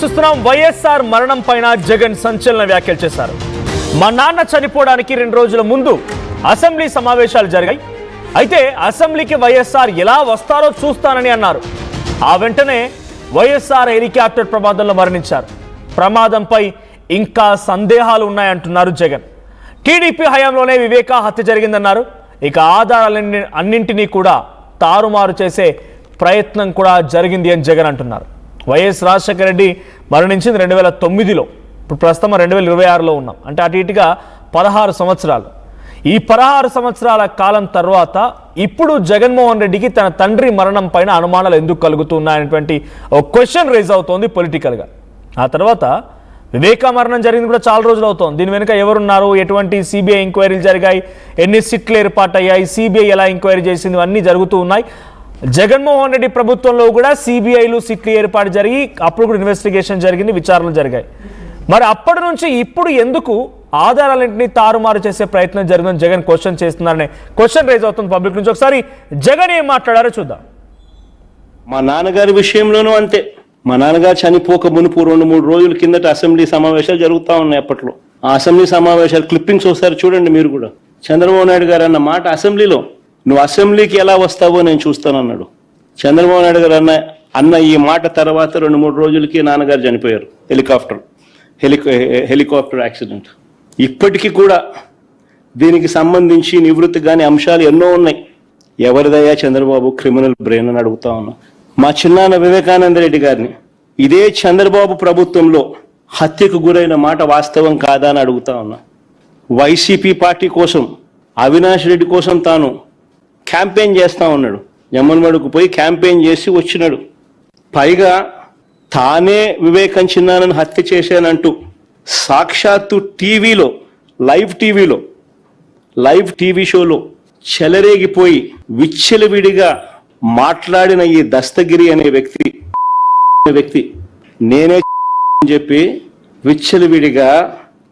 చూస్తున్నాం. వైఎస్ఆర్ మరణం పైన జగన్ సంచలన వ్యాఖ్యలు చేశారు. మా నాన్న చనిపోవడానికి 2 రోజుల ముందు అసెంబ్లీ సమావేశాలు జరిగాయి. అయితే అసెంబ్లీకి వైఎస్ఆర్ ఎలా వస్తారో చూస్తానని అన్నారు. ఆ వెంటనే వైఎస్ఆర్ హెలికాప్టర్ ప్రమాదంలో మరణించారు. ప్రమాదంపై ఇంకా సందేహాలు ఉన్నాయంటున్నారు జగన్. టీడీపీ హయాంలోనే వివేకా హత్య జరిగిందన్నారు. ఇక ఆధారాలన్నింటినీ కూడా తారుమారు చేసే ప్రయత్నం కూడా జరిగింది అని జగన్ అంటున్నారు. వైఎస్ రాజశేఖర రెడ్డి మరణించింది 2009లో. ఇప్పుడు ప్రస్తుతం 2026లో ఉన్నాం. అంటే అటు ఇటుగా 16 సంవత్సరాలు. ఈ 16 సంవత్సరాల కాలం తర్వాత ఇప్పుడు జగన్మోహన్ రెడ్డికి తన తండ్రి మరణం పైన అనుమానాలు ఎందుకు కలుగుతున్నాయనేటువంటి ఒక క్వశ్చన్ రేజ్ అవుతోంది పొలిటికల్గా. ఆ తర్వాత వివేకా మరణం జరిగింది కూడా చాలా రోజులు అవుతోంది. దీని వెనుక ఎవరున్నారు, ఎటువంటి సిబిఐ ఎంక్వైరీలు జరిగాయి, ఎన్ని సిట్లు ఏర్పాటయ్యాయి, సిబిఐ ఎలా ఎంక్వైరీ చేసింది, ఇవన్నీ జరుగుతూ ఉన్నాయి. జగన్మోహన్ రెడ్డి ప్రభుత్వంలో కూడా సిబిఐలు సిట్లు ఏర్పాటు జరిగి అప్పుడు కూడా ఇన్వెస్టిగేషన్ జరిగింది, విచారణలు జరిగాయి. మరి అప్పటి నుంచి ఇప్పుడు ఎందుకు ఆధారాలన్నింటినీ తారుమారు చేసే ప్రయత్నం జరిగిందని జగన్ క్వశ్చన్ చేస్తున్నారనే క్వశ్చన్ రైజ్ అవుతుంది పబ్లిక్ నుంచి. ఒకసారి జగన్ ఏం మాట్లాడారో చూద్దాం. మా నాన్నగారి విషయంలోనూ అంతే. మా నాన్నగారు చనిపోక మునుపు 2-3 రోజుల కిందట అసెంబ్లీ సమావేశాలు జరుగుతూ ఉన్నాయి. అప్పట్లో ఆ అసెంబ్లీ సమావేశాలు క్లిప్పింగ్స్ ఒకసారి చూడండి మీరు కూడా. చంద్రబాబు నాయుడు గారు అన్న మాట అసెంబ్లీలో, నువ్వు అసెంబ్లీకి ఎలా వస్తావో నేను చూస్తానన్నాడు. చంద్రబాబు నాయుడు గారు అన్న ఈ మాట తర్వాత 2-3 రోజులకి నాన్నగారు చనిపోయారు. Helicopter accident. ఇప్పటికీ కూడా దీనికి సంబంధించి నివృత్తి కాని అంశాలు ఎన్నో ఉన్నాయి. ఎవరిదయ్యా చంద్రబాబు క్రిమినల్ బ్రెయిన్ అని అడుగుతా ఉన్నా. మా చిన్నాన్న వివేకానంద రెడ్డి గారిని ఇదే చంద్రబాబు ప్రభుత్వంలో హత్యకు గురైన మాట వాస్తవం కాదా అని అడుగుతా ఉన్నా. వైసీపీ పార్టీ కోసం, అవినాష్ రెడ్డి కోసం తాను క్యాంపెయిన్ చేస్తా ఉన్నాడు. జమ్మన్మడుకు పోయి క్యాంపెయిన్ చేసి వచ్చినాడు. పైగా తానే వివేకం చిన్నానని హత్య చేశానంటూ సాక్షాత్తు టీవీలో లైవ్ టీవీ షోలో చెలరేగిపోయి విచ్చలవిడిగా మాట్లాడిన ఈ దస్తగిరి అనే వ్యక్తి నేనే చెప్పి విచ్చలవిడిగా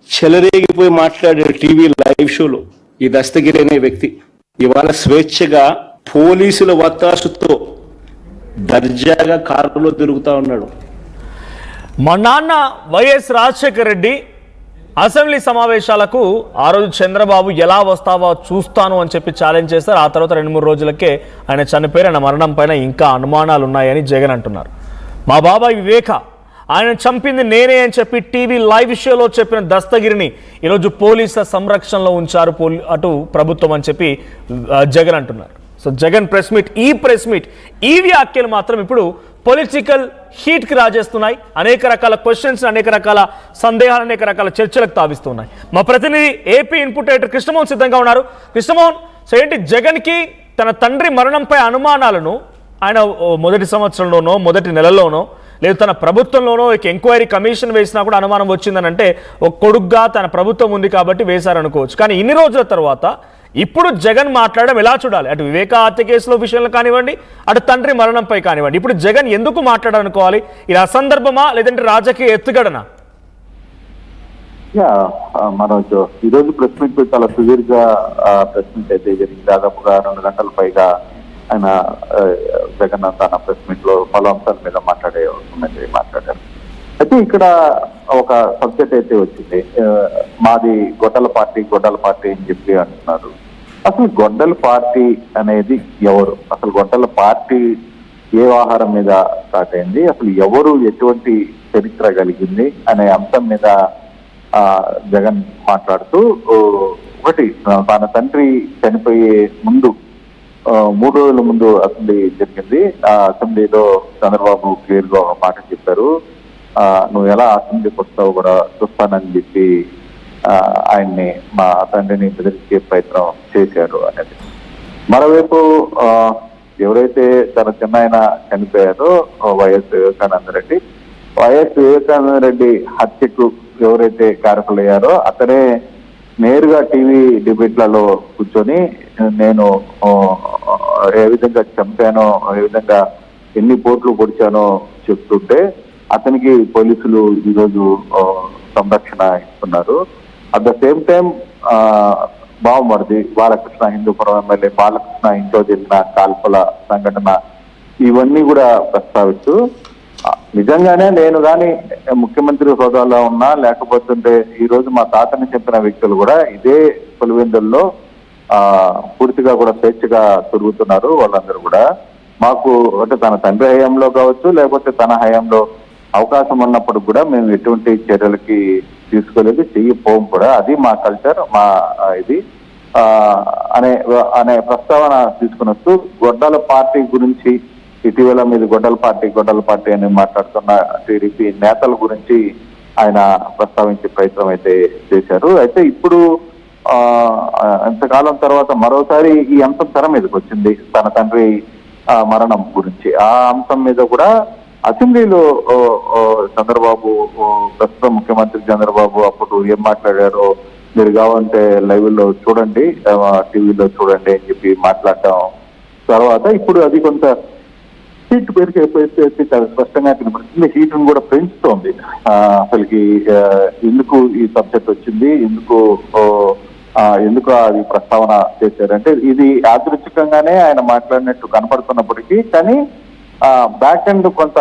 చెలరేగిపోయి మాట్లాడే టీవీ లైవ్ షోలో ఈ దస్తగిరి అనే వ్యక్తి ఇవాళ స్వేచ్ఛగా పోలీసుల వత్తాసుతో దర్జాగా కారులో తిరుగుతా ఉన్నాడు. మా నాన్న వైఎస్ రాజశేఖర రెడ్డి అసెంబ్లీ సమావేశాలకు ఆ రోజు చంద్రబాబు ఎలా వస్తావో చూస్తాను అని చెప్పి ఛాలెంజ్ చేస్తారు. ఆ తర్వాత 2-3 రోజులకే ఆయన చనిపోయారు. ఆయన మరణం పైన ఇంకా అనుమానాలు ఉన్నాయని జగన్ అంటున్నారు. మా బాబాయ్ వివేక ఆయన చంపింది నేనే అని చెప్పి టీవీ లైవ్ షోలో చెప్పిన దస్తగిరిని ఈరోజు పోలీసుల సంరక్షణలో ఉంచారు అటు ప్రభుత్వం అని చెప్పి జగన్ అంటున్నారు. సో జగన్ ప్రెస్ మీట్ ఈ వ్యాఖ్యలు మాత్రం ఇప్పుడు పొలిటికల్ హీట్కి రాజేస్తున్నాయి. అనేక రకాల క్వశ్చన్స్, అనేక రకాల సందేహాలు, అనేక రకాల చర్చలకు తావిస్తున్నాయి. మా ప్రతినిధి ఏపీ ఇన్పుట్ ఎడిటర్ కృష్ణమోహన్ సిద్ధంగా ఉన్నారు. కృష్ణమోహన్, సో ఏంటి జగన్కి తన తండ్రి మరణంపై అనుమానాలను ఆయన మొదటి సంవత్సరంలోనో మొదటి నెలలోనో లేదు తన ప్రభుత్వంలోనో ఎంక్వైరీ కమిషన్ వేసినా కూడా అనుమానం వచ్చిందని అంటే ఒక కొడుగ్గా తన ప్రభుత్వం ఉంది కాబట్టి వేశారనుకోవచ్చు. కానీ ఇన్ని రోజుల తర్వాత ఇప్పుడు జగన్ మాట్లాడడం ఎలా చూడాలి? అటు వివేకా హత్య కేసులో విషయంలో కానివ్వండి, అటు తండ్రి మరణంపై కానివ్వండి, ఇప్పుడు జగన్ ఎందుకు మాట్లాడాలనుకోవాలి? ఇది అసందర్భమా లేదంటే రాజకీయ ఎత్తుగడనా? మనోజ్, ఈరోజు ప్రెస్ మీట్ చాలా సుదీర్ఘ ప్రెస్ మీట్ అయితే జరిగింది. దాదాపుగా 2 గంటల పైగా ఆయన జగన్ తన ప్రెస్ మీట్ లో పలు అంశాల మీద మాట్లాడారు. అయితే ఇక్కడ ఒక సబ్జెక్ట్ అయితే వచ్చింది. మాది గొడ్డల పార్టీ అని చెప్పి అంటున్నారు. అసలు గొడ్డల పార్టీ అనేది ఎవరు? అసలు గొడ్డల పార్టీ ఏ ఆహారం మీద స్టార్ట్ అయింది? అసలు ఎవరు, ఎటువంటి చరిత్ర కలిగింది అనే అంశం మీద జగన్ మాట్లాడుతూ, ఒకటి తన తండ్రి చనిపోయే ముందు 3 రోజుల ముందు అసెంబ్లీ జరిగింది. ఆ అసెంబ్లీలో చంద్రబాబు క్లియర్ గా ఒక మాట చెప్పారు, నువ్వు ఎలా అసెంబ్లీకి వస్తావు కూడా చూస్తానని చెప్పి ఆయన్ని, మా తండ్రిని బెదిరించే ప్రయత్నం చేశారు అనేది. మరోవైపు ఎవరైతే తన చిన్నాయన చనిపోయారో వైఎస్ వివేకానంద రెడ్డి హత్యకు ఎవరైతే కారకులయ్యారో అతనే నేరుగా టీవీ డిబేట్లలో కూర్చొని నేను ఏ విధంగా చంపానో, ఏ విధంగా ఎన్ని పోట్లు పొడిచానో చెప్తుంటే అతనికి పోలీసులు ఈరోజు సంరక్షణ ఇస్తున్నారు. అట్ ద సేమ్ టైం బావమరిది బాలకృష్ణ, హిందూపురం ఎమ్మెల్యే బాలకృష్ణ ఇంట్లో జరిగిన కాల్పుల సంఘటన, ఇవన్నీ కూడా ప్రస్తావిస్తూ నిజంగానే నేను కానీ ముఖ్యమంత్రి హోదాలో ఉన్నా లేకపోతుంటే ఈ రోజు మా తాతని చెప్పిన వ్యక్తులు కూడా ఇదే పులివెందుల్లో పూర్తిగా కూడా స్వేచ్ఛగా తిరుగుతున్నారు. వాళ్ళందరూ కూడా మాకు అంటే తన తండ్రి హయాంలో కావచ్చు లేకపోతే తన హయాంలో అవకాశం ఉన్నప్పుడు కూడా మేము ఎటువంటి చర్యలకి తీసుకోలేదు, చెయ్యిపోం కూడా. అది మా కల్చర్, మా ఇది అనే ప్రస్తావన తీసుకుని వస్తూ గొడ్డల పార్టీ గురించి ఇటీవల మీద గొడ్డల పార్టీ అని మాట్లాడుతున్న టీడీపీ నేతల గురించి ఆయన ప్రస్తావించే ప్రయత్నం అయితే చేశారు. అయితే ఇప్పుడు ఎంతకాలం తర్వాత మరోసారి ఈ అంశం తెర మీదకి వచ్చింది, తన తండ్రి మరణం గురించి. ఆ అంశం మీద కూడా అసెంబ్లీలో చంద్రబాబు, ప్రస్తుతం ముఖ్యమంత్రి చంద్రబాబు అప్పుడు ఏం మాట్లాడారో మీరు కావాలంటే లైవ్ లో చూడండి, టీవీలో చూడండి అని చెప్పి మాట్లాడటం తర్వాత ఇప్పుడు అది కొంత హీట్ పెరిగిపోతే చాలా స్పష్టంగా కనబడుతుంది. హీట్ను కూడా పెంచుతోంది. అసలుకి ఎందుకు ఈ సబ్జెక్ట్ వచ్చింది, ఎందుకు అది ప్రస్తావన చేశారంటే ఇది యాదృచ్ఛికంగానే ఆయన మాట్లాడినట్టు కనపడుతున్నప్పటికీ కానీ బ్యాక్ ఎండ్ కొంత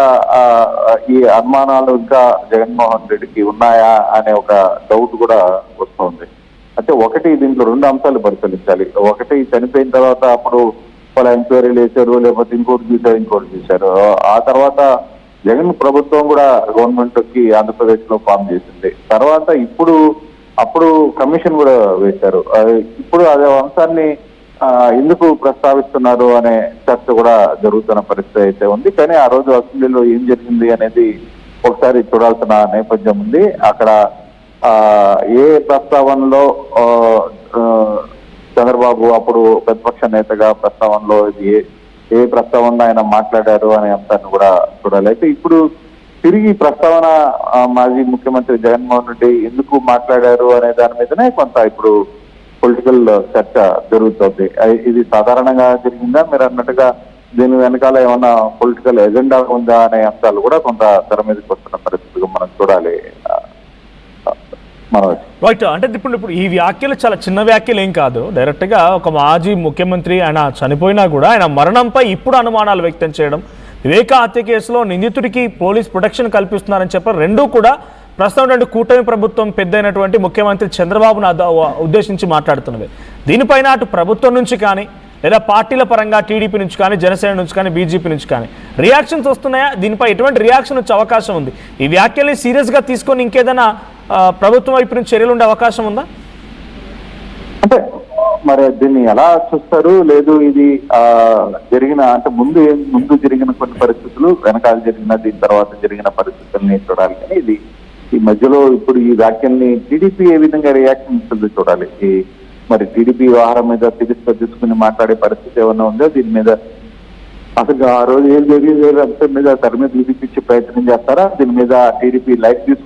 ఈ అనుమానాలు ఇంకా జగన్మోహన్ రెడ్డికి ఉన్నాయా అనే ఒక డౌట్ కూడా వస్తుంది. అంటే ఒకటి దీంట్లో 2 అంశాలు పరిశీలించాలి. ఒకటి చనిపోయిన తర్వాత అప్పుడు వాళ్ళ ఎంక్వైరీలు వేశారు, లేకపోతే ఇంకోటి చూశారు. ఆ తర్వాత జగన్ ప్రభుత్వం కూడా గవర్నమెంట్ కి ఆంధ్రప్రదేశ్ లో ఫామ్ చేసింది. తర్వాత అప్పుడు కమిషన్ కూడా వేశారు. ఇప్పుడు అదే అంశాన్ని ఎందుకు ప్రస్తావిస్తున్నారు అనే చర్చ కూడా జరుగుతున్న పరిస్థితి అయితే ఉంది. కానీ ఆ రోజు అసెంబ్లీలో ఏం జరిగింది అనేది ఒకసారి చూడాల్సిన నేపథ్యం ఉంది. అక్కడ ఏ ప్రస్తావనలో చంద్రబాబు అప్పుడు ప్రతిపక్ష నేతగా ప్రస్తావనలో ఏ ప్రస్తావనలో ఆయన మాట్లాడారు అనే అంశాన్ని కూడా చూడాలి. అయితే ఇప్పుడు తిరిగి ప్రస్తావన మాజీ ముఖ్యమంత్రి జగన్మోహన్ రెడ్డి ఎందుకు మాట్లాడారు అనే దాని మీదనే కొంత ఇప్పుడు పొలిటికల్ చర్చ జరుగుతుంది. ఇది సాధారణంగా జరిగిందా, మీరు అన్నట్టుగా దీని వెనకాల ఏమన్నా పొలిటికల్ ఎజెండా ఉందా అనే అంశాలు కూడా కొంత తెర మీదకి వస్తున్న పరిస్థితిగా మనం చూడాలి. రైట్. అంటే ఇప్పుడు ఈ వ్యాఖ్యలు చాలా చిన్న వ్యాఖ్యలు ఏం కాదు. డైరెక్ట్గా ఒక మాజీ ముఖ్యమంత్రి ఆయన చనిపోయినా కూడా ఆయన మరణంపై ఇప్పుడు అనుమానాలు వ్యక్తం చేయడం, వివేక హత్య కేసులో నిందితుడికి పోలీస్ ప్రొటెక్షన్ కల్పిస్తున్నారని చెప్పారు. రెండూ కూడా ప్రస్తుతం కూటమి ప్రభుత్వం పెద్దయినటువంటి ముఖ్యమంత్రి చంద్రబాబును ఉద్దేశించి మాట్లాడుతున్నవి. దీనిపైన అటు ప్రభుత్వం నుంచి కానీ లేదా పార్టీల పరంగా టీడీపీ నుంచి కానీ, జనసేన నుంచి కానీ, బీజేపీ నుంచి కానీ రియాక్షన్స్ వస్తున్నాయా? దీనిపై ఎటువంటి రియాక్షన్ వచ్చే అవకాశం ఉంది? ఈ వ్యాఖ్యల్ని సీరియస్గా తీసుకొని ఇంకేదైనా ప్రభుత్వం వైపు నుంచి చర్యలు ఉండే అవకాశం ఉందా? అంటే మరి దీన్ని ఎలా చూస్తారు? లేదు ఇది జరిగిన అంటే ముందు జరిగిన కొన్ని పరిస్థితులు, వెనకాల జరిగిన దీని తర్వాత జరిగిన పరిస్థితుల్ని చూడాలి. కానీ ఇది ఈ మధ్యలో ఇప్పుడు ఈ వ్యాఖ్యల్ని టీడీపీ ఏ విధంగా రియాక్షన్ ఇస్తుందో చూడాలి. మరి టీడీపీ వ్యవహారం మీద తీసుకుని మాట్లాడే పరిస్థితి ఏమన్నా ఉందో, దీని మీద అసలు ఆ రోజు ఏం జరిగింది అంశం మీద తెర మీద చూపించే ప్రయత్నం చేస్తారా? దీని మీద టీడీపీ లైఫ్